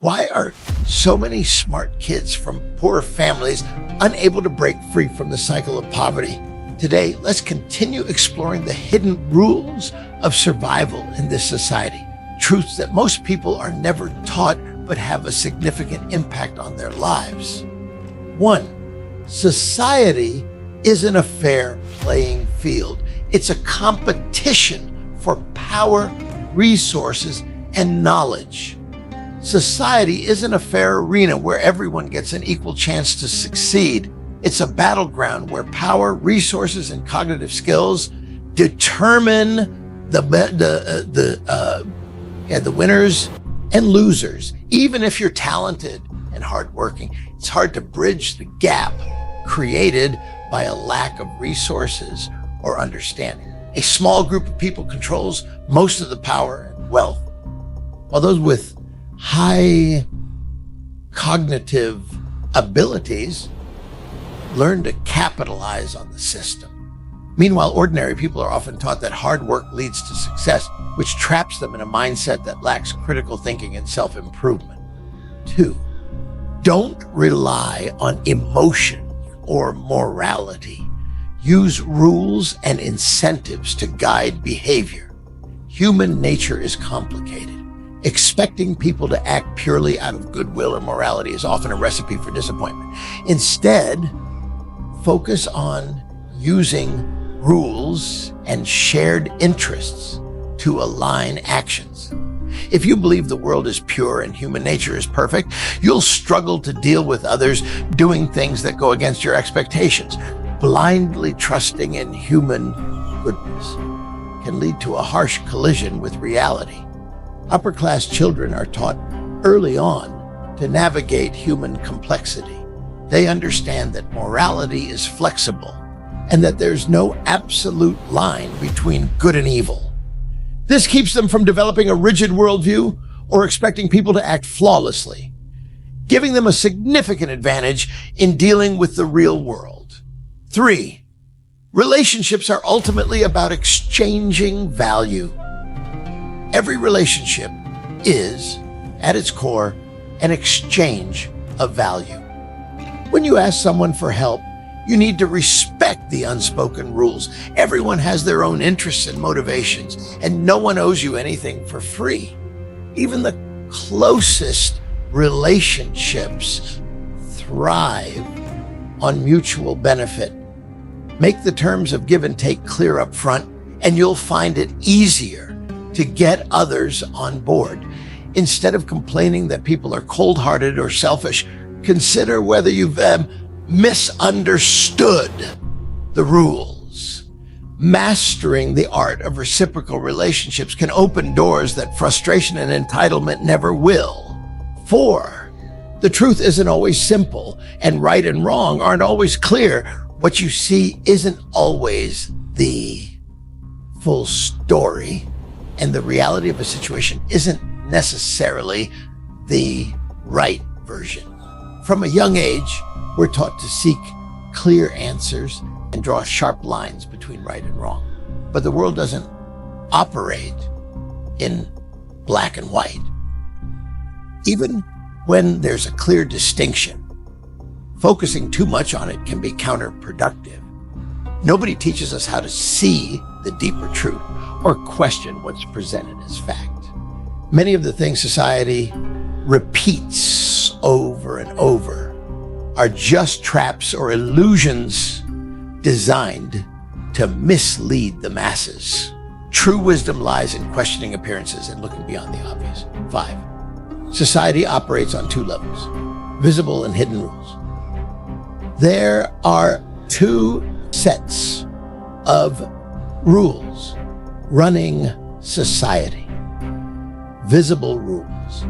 Why are so many smart kids from poor families unable to break free from the cycle of poverty? Today, let's continue exploring the hidden rules of survival in this society, truths that most people are never taught but have a significant impact on their lives. 1. Society isn't a fair playing field. It's a competition for power, resources, and knowledge. Society isn't a fair arena where everyone gets an equal chance to succeed. It's a battleground where power, resources, and cognitive skills determine the winners and losers. Even if you're talented and hardworking, it's hard to bridge the gap created by a lack of resources or understanding. A small group of people controls most of the power and wealth, while those with high cognitive abilities learn to capitalize on the system. Meanwhile, ordinary people are often taught that hard work leads to success, which traps them in a mindset that lacks critical thinking and self-improvement. 2. Don't rely on emotion or morality. Use rules and incentives to guide behavior. Human nature is complicated. Expecting people to act purely out of goodwill or morality is often a recipe for disappointment. Instead, focus on using rules and shared interests to align actions. If you believe the world is pure and human nature is perfect, you'll struggle to deal with others doing things that go against your expectations. Blindly trusting in human goodness can lead to a harsh collision with reality. Upper-class children are taught early on to navigate human complexity. They understand that morality is flexible and that there's no absolute line between good and evil. This keeps them from developing a rigid worldview or expecting people to act flawlessly, giving them a significant advantage in dealing with the real world. 3. Relationships are ultimately about exchanging value. Every relationship is, at its core, an exchange of value. When you ask someone for help, you need to respect the unspoken rules. Everyone has their own interests and motivations, and no one owes you anything for free. Even the closest relationships thrive on mutual benefit. Make the terms of give and take clear up front, and you'll find it easier to get others on board. Instead of complaining that people are cold-hearted or selfish, consider whether you've misunderstood the rules. Mastering the art of reciprocal relationships can open doors that frustration and entitlement never will. 4. The truth isn't always simple, and right and wrong aren't always clear. What you see isn't always the full story, and the reality of a situation isn't necessarily the right version. From a young age, we're taught to seek clear answers and draw sharp lines between right and wrong. But the world doesn't operate in black and white. Even when there's a clear distinction, focusing too much on it can be counterproductive. Nobody teaches us how to see the deeper truth or question what's presented as fact. Many of the things society repeats over and over are just traps or illusions designed to mislead the masses. True wisdom lies in questioning appearances and looking beyond the obvious. 5. Society operates on 2 levels, visible and hidden rules. There are 2 sets of rules running society: visible rules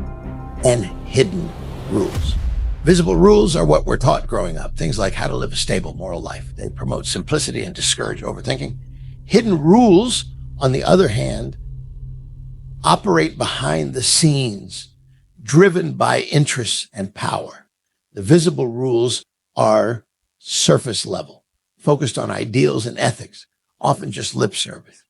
and hidden rules. Visible rules are what we're taught growing up, things like how to live a stable moral life. They promote simplicity and discourage overthinking. Hidden rules, on the other hand, operate behind the scenes, driven by interests and power. The visible rules are surface level, focused on ideals and ethics, often just lip service.